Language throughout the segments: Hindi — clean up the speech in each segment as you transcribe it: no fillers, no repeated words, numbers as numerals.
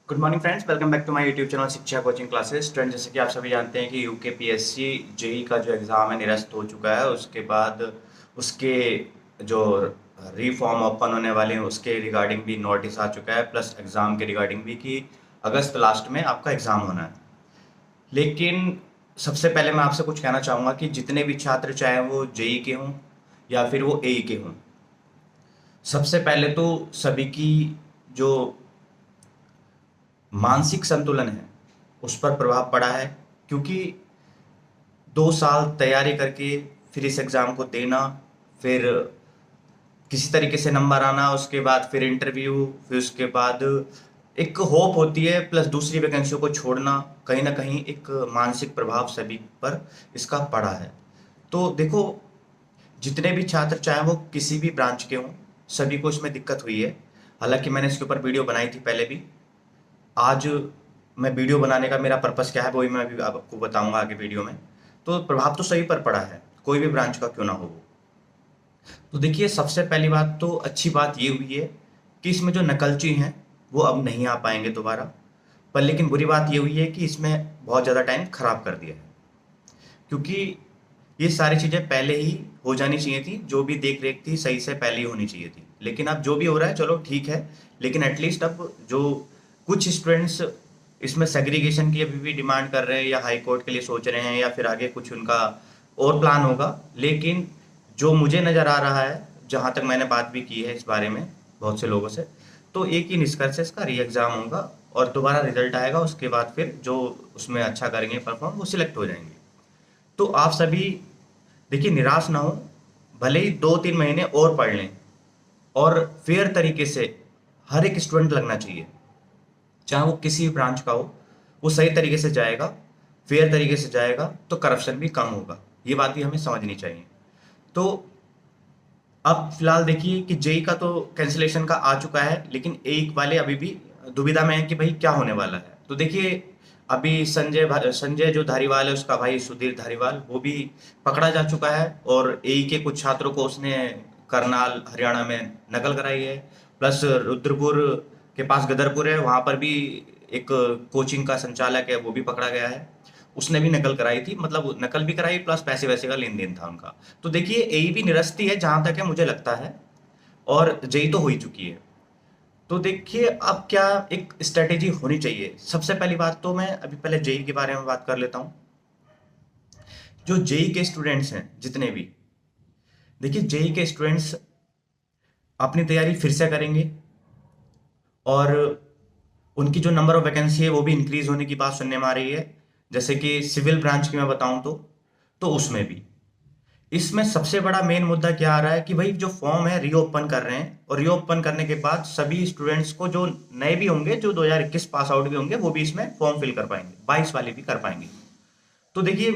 Good morning friends, welcome back to my YouTube channel Shiksha coaching classes. Student, जैसे कि आप सभी जानते हैं कि यूकेपीएससी जेई का जो एग्ज़ाम है निरस्त हो चुका है। उसके बाद उसके जो रीफॉर्म ओपन होने वाले हैं उसके रिगार्डिंग भी नोटिस आ चुका है, प्लस एग्ज़ाम के रिगार्डिंग भी कि अगस्त लास्ट में आपका एग्ज़ाम होना है। लेकिन सबसे पहले मैं आपसे कुछ कहना चाहूँगा कि जितने भी छात्र, चाहे वो जेई के हों या फिर वो एई के हों, सबसे पहले तो सभी की जो मानसिक संतुलन है उस पर प्रभाव पड़ा है। क्योंकि 2 साल तैयारी करके फिर इस एग्ज़ाम को देना, फिर किसी तरीके से नंबर आना, उसके बाद फिर इंटरव्यू, फिर उसके बाद एक होप होती है, प्लस दूसरी वैकेंसियों को छोड़ना, कहीं ना कहीं एक मानसिक प्रभाव सभी पर इसका पड़ा है। तो देखो, जितने भी छात्र, चाहे वो किसी भी ब्रांच के हों, सभी को इसमें दिक्कत हुई है। हालांकि मैंने इसके ऊपर वीडियो बनाई थी पहले भी। आज मैं वीडियो बनाने का मेरा पर्पस क्या है वही मैं अभी आपको बताऊंगा आगे वीडियो में। तो प्रभाव तो सही पर पड़ा है, कोई भी ब्रांच का क्यों ना हो वो। तो देखिए, सबसे पहली बात तो अच्छी बात ये हुई है कि इसमें जो नकलची हैं वो अब नहीं आ पाएंगे दोबारा। पर लेकिन बुरी बात ये हुई है कि इसमें बहुत ज़्यादा टाइम खराब कर दिया है। क्योंकि ये सारी चीज़ें पहले ही हो जानी चाहिए थी, जो भी देख रेख थी सही से पहले ही होनी चाहिए थी। लेकिन अब जो भी हो रहा है चलो ठीक है। लेकिन एटलीस्ट अब जो कुछ स्टूडेंट्स इसमें सेग्रीगेशन की अभी भी डिमांड कर रहे हैं या हाई कोर्ट के लिए सोच रहे हैं या फिर आगे कुछ उनका और प्लान होगा। लेकिन जो मुझे नज़र आ रहा है, जहाँ तक मैंने बात भी की है इस बारे में बहुत से लोगों से, तो एक ही निष्कर्ष है, इसका री एग्ज़ाम होगा और दोबारा रिजल्ट आएगा। उसके बाद फिर जो उसमें अच्छा करेंगे परफॉर्म, वो सिलेक्ट हो जाएंगे। तो आप सभी देखिए, निराश ना हो। भले ही 2-3 महीने और पढ़ लें, और फेयर तरीके से हर एक स्टूडेंट लगना चाहिए, चाहे वो किसी भी ब्रांच का हो। वो सही तरीके से जाएगा, फेयर तरीके से जाएगा, तो करप्शन भी कम होगा। ये बात भी हमें समझनी चाहिए। तो अब फिलहाल देखिए कि जेई का तो कैंसिलेशन का आ चुका है, लेकिन एक वाले अभी भी दुविधा में है कि भाई क्या होने वाला है। तो देखिए, अभी संजय जो धारीवाल है, उसका भाई सुधीर धारीवाल, वो भी पकड़ा जा चुका है। और एई के कुछ छात्रों को उसने करनाल हरियाणा में नकल कराई है। प्लस रुद्रपुर के पास गदरपुर है, वहां पर भी एक कोचिंग का संचालक है, वो भी पकड़ा गया है। उसने भी नकल कराई थी, मतलब नकल भी कराई प्लस पैसे वैसे का लेन देन था उनका। तो देखिए, एई भी निरस्ती है जहां तक है मुझे लगता है, और जेई तो हो ही चुकी है। तो देखिए, अब क्या एक स्ट्रेटेजी होनी चाहिए। सबसे पहली बात तो मैं अभी पहले जेई के बारे में बात कर लेता हूँ। जो जेई के स्टूडेंट्स हैं जितने भी, देखिए जेई के स्टूडेंट्स अपनी तैयारी फिर से करेंगे, और उनकी जो नंबर ऑफ वैकेंसी है वो भी इंक्रीज होने की बात सुनने में आ रही है। जैसे कि सिविल ब्रांच की मैं बताऊं तो उसमें भी, इसमें सबसे बड़ा मेन मुद्दा क्या आ रहा है कि भाई जो फॉर्म है रीओपन कर रहे हैं, और रीओपन करने के बाद सभी स्टूडेंट्स को, जो नए भी होंगे, जो 2021 पास आउट भी होंगे, वो भी इसमें फॉर्म फिल कर पाएंगे, 22 वाले भी कर पाएंगे। तो देखिए,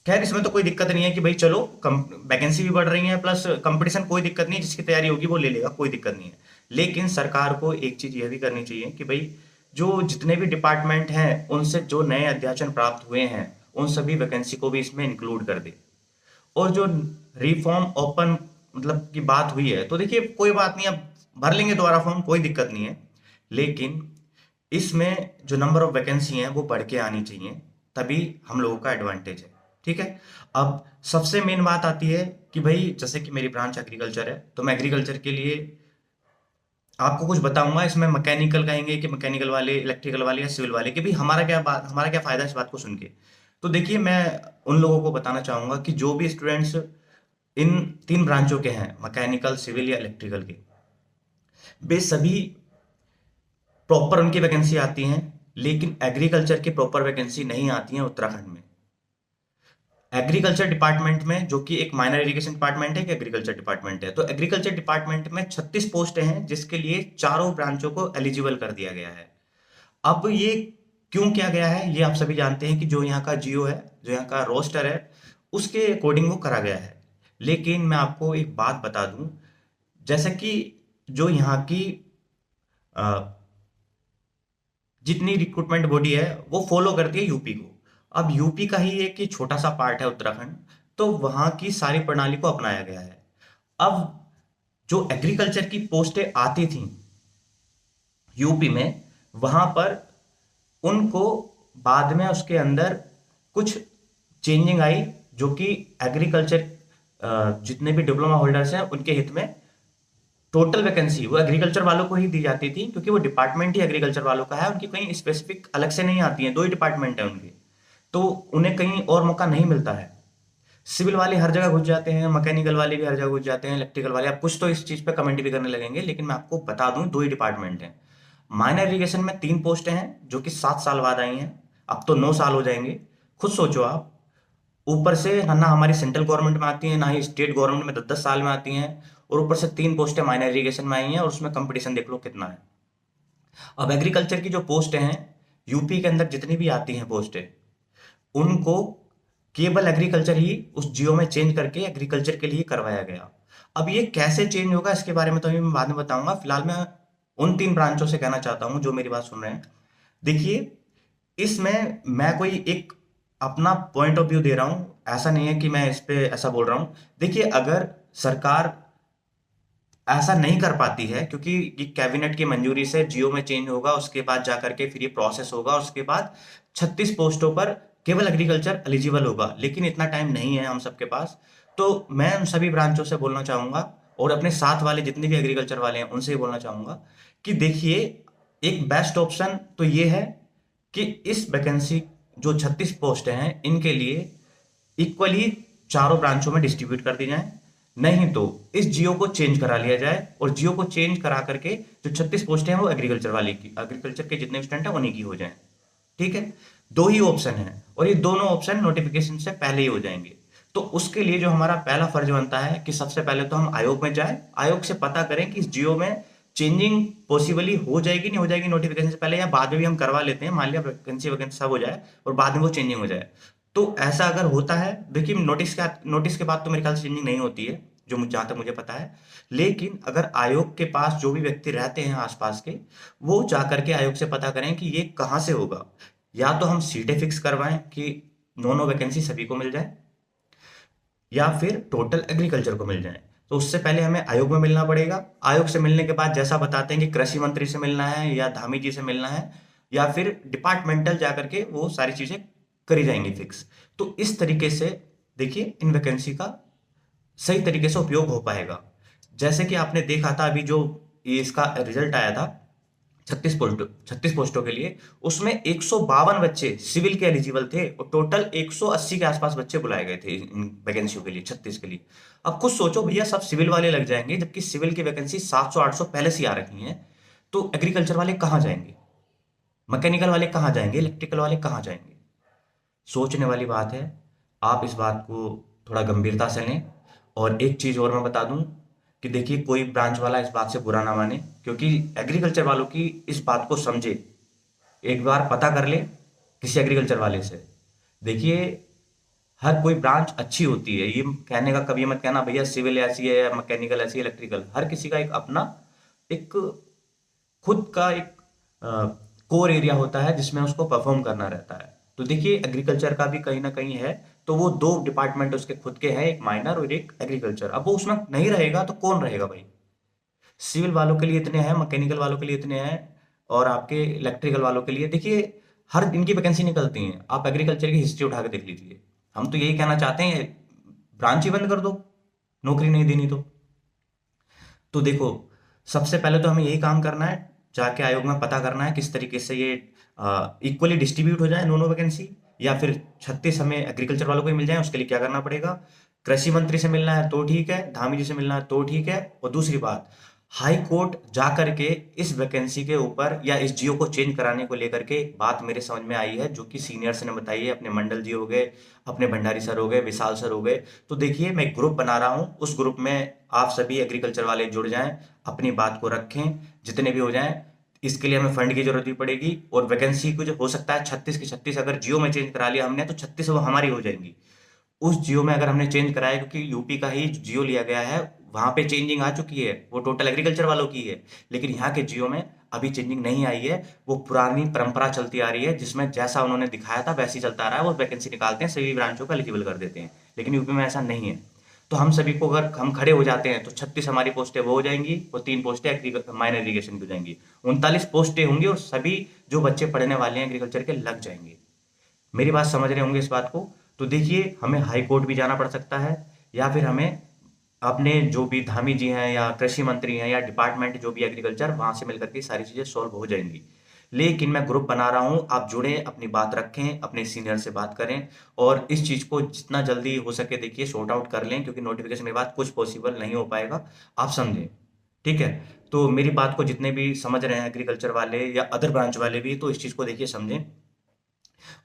खैर इसमें तो कोई दिक्कत नहीं है कि भाई चलो, वैकेंसी भी बढ़ रही है, प्लस कंपटीशन, कोई दिक्कत नहीं है, जिसकी तैयारी होगी वो ले लेगा, कोई दिक्कत नहीं है। लेकिन सरकार को एक चीज यह भी करनी चाहिए कि भाई जो जितने भी डिपार्टमेंट हैं उनसे जो नए अध्याचन प्राप्त हुए हैं, उन सभी वैकेंसी को भी इसमें इंक्लूड कर दे। और जो रिफॉर्म ओपन मतलब की बात हुई है, तो देखिए कोई बात नहीं, अब भर लेंगे दोबारा फॉर्म, कोई दिक्कत नहीं है। लेकिन इसमें जो नंबर ऑफ वैकेंसी हैं वो बढ़ के आनी चाहिए, तभी हम लोगों का एडवांटेज है। ठीक है। अब सबसे मेन बात आती है कि भाई जैसे कि मेरी ब्रांच एग्रीकल्चर है, तो मैं एग्रीकल्चर के लिए आपको कुछ बताऊंगा। इसमें मैकेनिकल कहेंगे कि मैकेनिकल वाले, इलेक्ट्रिकल वाले या सिविल वाले, कि भाई हमारा क्या फायदा इस बात को सुन के। तो देखिए, मैं उन लोगों को बताना चाहूंगा कि जो भी स्टूडेंट्स इन 3 ब्रांचों के हैं, मैकेनिकल, सिविल या इलेक्ट्रिकल के, वे सभी प्रॉपर उनकी वैकेंसी आती हैं। लेकिन एग्रीकल्चर की प्रॉपर वैकेंसी नहीं आती है उत्तराखंड में। एग्रीकल्चर डिपार्टमेंट में, जो कि एक माइनर इरिगेशन डिपार्टमेंट है कि एग्रीकल्चर डिपार्टमेंट है, तो एग्रीकल्चर डिपार्टमेंट में 36 पोस्ट हैं, जिसके लिए चारों ब्रांचों को एलिजिबल कर दिया गया है। अब ये क्यों किया गया है, ये आप सभी जानते हैं कि जो यहाँ का जियो है, जो यहाँ का रोस्टर है, उसके अकॉर्डिंग वो करा गया है। लेकिन मैं आपको एक बात बता दूं, जैसे कि जो यहाँ की अ, जितनी रिक्रूटमेंट बॉडी है वो फॉलो करती है यूपी को। अब यूपी का ही एक ही छोटा सा पार्ट है उत्तराखंड, तो वहां की सारी प्रणाली को अपनाया गया है। अब जो एग्रीकल्चर की पोस्टें आती थी यूपी में, वहाँ पर उनको बाद में उसके अंदर कुछ चेंजिंग आई, जो कि एग्रीकल्चर जितने भी डिप्लोमा होल्डर्स हैं उनके हित में टोटल वैकेंसी वो एग्रीकल्चर वालों को ही दी जाती थी, क्योंकि वो डिपार्टमेंट ही एग्रीकल्चर वालों का है, उनकी कहीं स्पेसिफिक अलग से नहीं आती हैं, दो ही डिपार्टमेंट है उनके, तो उन्हें कहीं और मौका नहीं मिलता है। सिविल वाले हर जगह घुस जाते हैं, मैकेनिकल वाले भी हर जगह घुस जाते हैं, इलेक्ट्रिकल वाले, आप कुछ तो इस चीज पे कमेंट भी करने लगेंगे, लेकिन मैं आपको बता दूं दो ही डिपार्टमेंट हैं। माइनर इरिगेशन में 3 पोस्टें हैं जो कि 7 साल बाद आई हैं, अब तो 9 साल हो जाएंगे। खुद सोचो आप, ऊपर से ना हमारी सेंट्रल गवर्नमेंट में आती है, ना ही स्टेट गवर्नमेंट में 10-10 साल में आती हैं, और ऊपर से 3 पोस्टें माइनर इरिगेशन में आई हैं, और उसमें कंपटीशन देख लो कितना है। अब एग्रीकल्चर की जो पोस्ट हैं, यूपी के अंदर जितनी भी आती हैं पोस्टें, उनको केवल एग्रीकल्चर ही उस जियो में चेंज करके एग्रीकल्चर के लिए करवाया गया। अब ये कैसे चेंज होगा इसके बारे में तो अभी मैं बाद में बताऊंगा, फिलहाल मैं उन 3 ब्रांचों से कहना चाहता हूं जो मेरी बात सुन रहे हैं। देखिए, इसमें मैं कोई एक अपना पॉइंट ऑफ व्यू दे रहा हूं, ऐसा नहीं है कि मैं इस पे ऐसा बोल रहा हूं। देखिए, अगर सरकार ऐसा नहीं कर पाती है, क्योंकि ये कैबिनेट की मंजूरी से जियो में चेंज होगा, उसके बाद जाकर के फिर ये प्रोसेस होगा, उसके बाद 36 पोस्टों पर केवल एग्रीकल्चर एलिजिबल होगा, लेकिन इतना टाइम नहीं है हम सबके पास। तो मैं उन सभी ब्रांचों से बोलना चाहूंगा, और अपने साथ वाले जितने भी एग्रीकल्चर वाले हैं उनसे ही बोलना चाहूंगा कि देखिए, एक बेस्ट ऑप्शन तो ये है कि इस वैकेंसी जो 36 पोस्ट हैं इनके लिए इक्वली चारों ब्रांचों में डिस्ट्रीब्यूट कर दी जाए, नहीं तो इस जियो को चेंज करा लिया जाए, और जियो को चेंज करा करके जो 36 पोस्टें हैं वो एग्रीकल्चर वाले की, एग्रीकल्चर के जितने स्टूडेंट हैं उन्हीं की हो जाए। ठीक है, दो ही ऑप्शन है, और ये दोनों ऑप्शन नोटिफिकेशन से पहले ही हो जाएंगे। तो उसके लिए जो हमारा पहला फर्ज बनता है कि सबसे पहले तो हम आयोग में जाए, आयोग से पता करें कि इस जियो में चेंजिंग पॉसिबली हो जाएगी नहीं हो जाएगी नोटिफिकेशन से पहले, या बाद में भी हम करवा लेते हैं, मान लिया वैकेंसी वैकेंसी सब हो जाए और बाद में वो चेंजिंग हो जाए। तो ऐसा अगर होता है, देखिए नोटिस के बाद तो मेरे ख्याल से चेंजिंग नहीं होती है, जो जहां तक मुझे पता है। लेकिन अगर आयोग के पास जो भी व्यक्ति रहते हैं आसपास के, वो जा करके आयोग से पता करें कि ये कहाँ से होगा, या तो हम सीटें फिक्स करवाएं कि नो वैकेंसी सभी को मिल जाए, या फिर टोटल एग्रीकल्चर को मिल जाए। तो उससे पहले हमें आयोग में मिलना पड़ेगा। आयोग से मिलने के बाद जैसा बताते हैं कि कृषि मंत्री से मिलना है, या धामी जी से मिलना है, या फिर डिपार्टमेंटल जाकर के वो सारी चीजें करी जाएंगी फिक्स। तो इस तरीके से देखिए, इन वैकेंसी का सही तरीके से उपयोग हो पाएगा। जैसे कि आपने देखा था अभी जो ये इसका रिजल्ट आया था 36 पोस्टों के लिए, उसमें 152 बच्चे सिविल के एलिजिबल थे, और टोटल 180 के आसपास बच्चे बुलाए गए थे इन वैकेंसियों के लिए, 36 के लिए। अब कुछ सोचो भैया, सब सिविल वाले लग जाएंगे, जबकि सिविल की वैकेंसी 700-800 पहले से आ रखी हैं, तो एग्रीकल्चर वाले कहाँ जाएंगे, मैकेनिकल वाले कहाँ जाएंगे, इलेक्ट्रिकल वाले कहाँ जाएंगे? सोचने वाली बात है। आप इस बात को थोड़ा गंभीरता से लें। और एक चीज और मैं बता दूं कि देखिए, कोई ब्रांच वाला इस बात से बुरा ना माने, क्योंकि एग्रीकल्चर वालों की इस बात को समझे, एक बार पता कर ले किसी एग्रीकल्चर वाले से। देखिए, हर कोई ब्रांच अच्छी होती है, ये कहने का कभी मत कहना भैया सिविल ऐसी है, मैकेनिकल ऐसी है, इलेक्ट्रिकल, हर किसी का एक अपना एक खुद का एक कोर एरिया होता है जिसमें उसको परफॉर्म करना रहता है। तो देखिए, एग्रीकल्चर का भी कहीं ना कहीं है, तो वो दो डिपार्टमेंट उसके खुद के हैं, एक माइनर और एक एग्रीकल्चर। अब वो उसमें नहीं रहेगा तो कौन रहेगा भाई? सिविल वालों के लिए इतने हैं, मैकेनिकल वालों के लिए इतने हैं, और आपके इलेक्ट्रिकल वालों के लिए देखिए हर दिन की वैकेंसी निकलती हैं। आप एग्रीकल्चर की हिस्ट्री उठा के देख लीजिए। हम तो यही कहना चाहते हैं, ब्रांच ही बंद कर दो, नौकरी नहीं देनी तो देखो, सबसे पहले तो हमें यही काम करना है, जाके आयोग में पता करना है किस तरीके से ये इक्वली डिस्ट्रीब्यूट हो जाए दोनों वैकेंसी, या फिर 36 हमें एग्रीकल्चर वालों को ही मिल जाए। उसके लिए क्या करना पड़ेगा? कृषि मंत्री से मिलना है तो ठीक है, धामी जी से मिलना है तो ठीक है, और दूसरी बात, हाई कोर्ट जा करके इस वैकेंसी के ऊपर या इस जियो को चेंज कराने को लेकर के बात मेरे समझ में आई है, जो कि सीनियर्स ने बताई है, अपने मंडल जी हो गए, अपने भंडारी सर हो गए, विशाल सर हो गए। तो देखिए, मैं एक ग्रुप बना रहा हूँ, उस ग्रुप में आप सभी एग्रीकल्चर वाले जुड़ जाएं, अपनी बात को रखें, जितने भी हो जाएं। इसके लिए हमें फंड की जरूरत भी पड़ेगी, और वैकेंसी कुछ हो सकता है 36 की 36 अगर जियो में चेंज करा लिया हमने तो 36 वो हमारी हो जाएंगी। उस जियो में अगर हमने चेंज कराया, क्योंकि यूपी का ही जियो लिया गया है, वहां पे चेंजिंग आ चुकी है, वो टोटल एग्रीकल्चर वालों की है, लेकिन यहाँ के जियो में अभी चेंजिंग नहीं आई है। वो पुरानी परंपरा चलती आ रही है, जिसमें जैसा उन्होंने दिखाया था वैसे ही चलता आ रहा है, वो वैकेंसी निकालते हैं, सभी ब्रांचों को एलिजिबल कर देते हैं, लेकिन यूपी में ऐसा नहीं है। तो हम सभी को अगर हम खड़े हो जाते हैं तो 36 हमारी पोस्टें वो हो जाएंगी और 3 पोस्टें माइनर इरिगेशन की हो जाएंगी, 39 पोस्टें होंगी और सभी जो बच्चे पढ़ने वाले हैं एग्रीकल्चर के लग जाएंगे। मेरी बात समझ रहे होंगे इस बात को। तो देखिए हमें हाई कोर्ट भी जाना पड़ सकता है, या फिर हमें अपने जो भी धामी जी हैं या कृषि मंत्री हैं या डिपार्टमेंट जो भी एग्रीकल्चर, वहां से मिलकर के सारी चीजें सॉल्व हो जाएंगी। लेकिन मैं ग्रुप बना रहा हूं, आप जुड़े, अपनी बात रखें, अपने सीनियर से बात करें और इस चीज को जितना जल्दी हो सके देखिए सॉर्ट आउट कर लें, क्योंकि नोटिफिकेशन के बाद कुछ पॉसिबल नहीं हो पाएगा, आप समझें। ठीक है। तो मेरी बात को जितने भी समझ रहे हैं एग्रीकल्चर वाले या अदर ब्रांच वाले भी, तो इस चीज को देखिए समझें।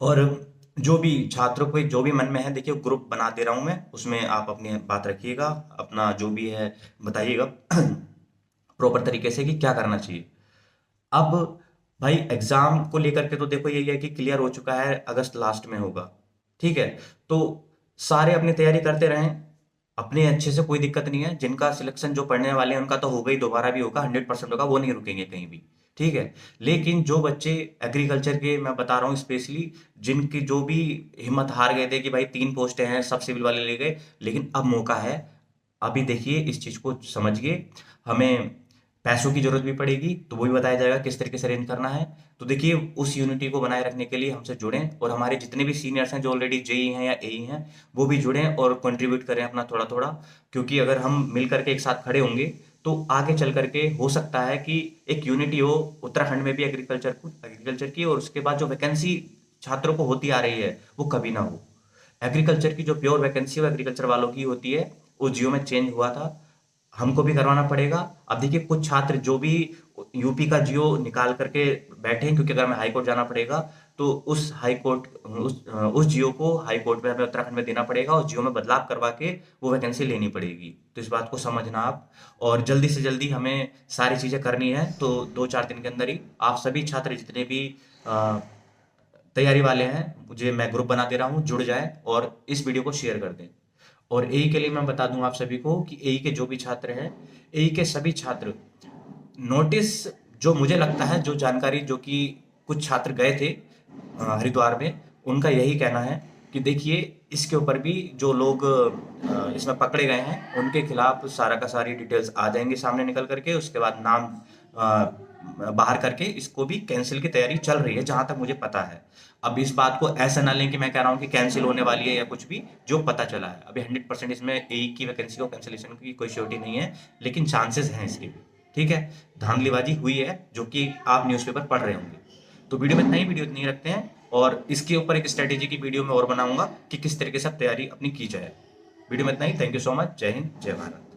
और जो भी छात्रों को जो भी मन में है देखिए ग्रुप बना दे रहा हूं मैं, उसमें आप अपनी बात रखिएगा, अपना जो भी है बताइएगा प्रॉपर तरीके से कि क्या करना चाहिए। अब भाई एग्जाम को लेकर के तो देखो यही है कि क्लियर हो चुका है, अगस्त लास्ट में होगा। ठीक है। तो सारे अपनी तैयारी करते रहें अपने अच्छे से, कोई दिक्कत नहीं है। जिनका सिलेक्शन जो पढ़ने वाले हैं उनका तो होगा ही, दोबारा भी होगा, 100% होगा, वो नहीं रुकेंगे कहीं भी। ठीक है। लेकिन जो बच्चे एग्रीकल्चर के मैं बता रहा हूँ स्पेशली, जिनकी जो भी हिम्मत हार गए थे कि भाई 3 पोस्टें हैं, सब सिविल वाले ले गए, लेकिन अब मौका है। अभी देखिए इस चीज को समझिए, हमें पैसों की जरूरत भी पड़ेगी, तो वो भी बताया जाएगा किस तरीके से अरेंज करना है। तो देखिए उस यूनिटी को बनाए रखने के लिए हमसे जुड़ें, और हमारे जितने भी सीनियर्स हैं जो ऑलरेडी जेई हैं या एई हैं, वो भी जुड़ें और कंट्रीब्यूट करें अपना थोड़ा थोड़ा। क्योंकि अगर हम मिल करके एक साथ खड़े होंगे तो आगे चल करके हो सकता है कि एक यूनिटी हो उत्तराखंड में भी एग्रीकल्चर की, और उसके बाद जो वैकेंसी छात्रों को होती आ रही है वो कभी ना हो। एग्रीकल्चर की जो प्योर वैकेंसी वो एग्रीकल्चर वालों की होती है, वो जियो में चेंज हुआ था, हमको भी करवाना पड़ेगा। अब देखिए कुछ छात्र जो भी यूपी का जियो निकाल करके बैठे हैं, क्योंकि अगर हमें हाई कोर्ट जाना पड़ेगा तो उस हाई कोर्ट उस जियो को हाई कोर्ट में हमें उत्तराखंड में देना पड़ेगा और जियो में बदलाव करवा के वो वैकेंसी लेनी पड़ेगी। तो इस बात को समझना आप, और जल्दी से जल्दी हमें सारी चीजें करनी है। तो 2-4 दिन के अंदर ही आप सभी छात्र जितने भी तैयारी वाले हैं, मुझे मैं ग्रुप बना दे रहा हूँ, जुड़ जाए और इस वीडियो को शेयर कर दें। और एई के लिए मैं बता दूं आप सभी को कि एई के जो भी छात्र हैं, एई के सभी छात्र नोटिस, जो मुझे लगता है जो जानकारी जो कि कुछ छात्र गए थे हरिद्वार में, उनका यही कहना है कि देखिए इसके ऊपर भी जो लोग इसमें पकड़े गए हैं उनके खिलाफ सारा का सारी डिटेल्स आ जाएंगे सामने निकल करके, उसके बाद नाम बाहर करके इसको भी कैंसिल की तैयारी चल रही है जहां तक मुझे पता है। अब इस बात को ऐसा ना लें कि मैं कह रहा हूं कि कैंसिल होने वाली है या कुछ भी, जो पता चला है अभी 100% इसमें एक की वैकेंसी को कैंसिलेशन की कोई श्योरिटी नहीं है, लेकिन चांसेस हैं इसके भी। ठीक है। धांधलीबाजी हुई है जो कि आप न्यूज़पेपर पढ़ रहे होंगे। तो वीडियो में इतना ही, वीडियो इतनी रखते हैं, और इसके ऊपर एक स्ट्रेटेजी की वीडियो में और बनाऊंगा कि किस तरीके से तैयारी अपनी की जाए। वीडियो में इतना ही। Thank you so much. जय हिंद, जय भारत।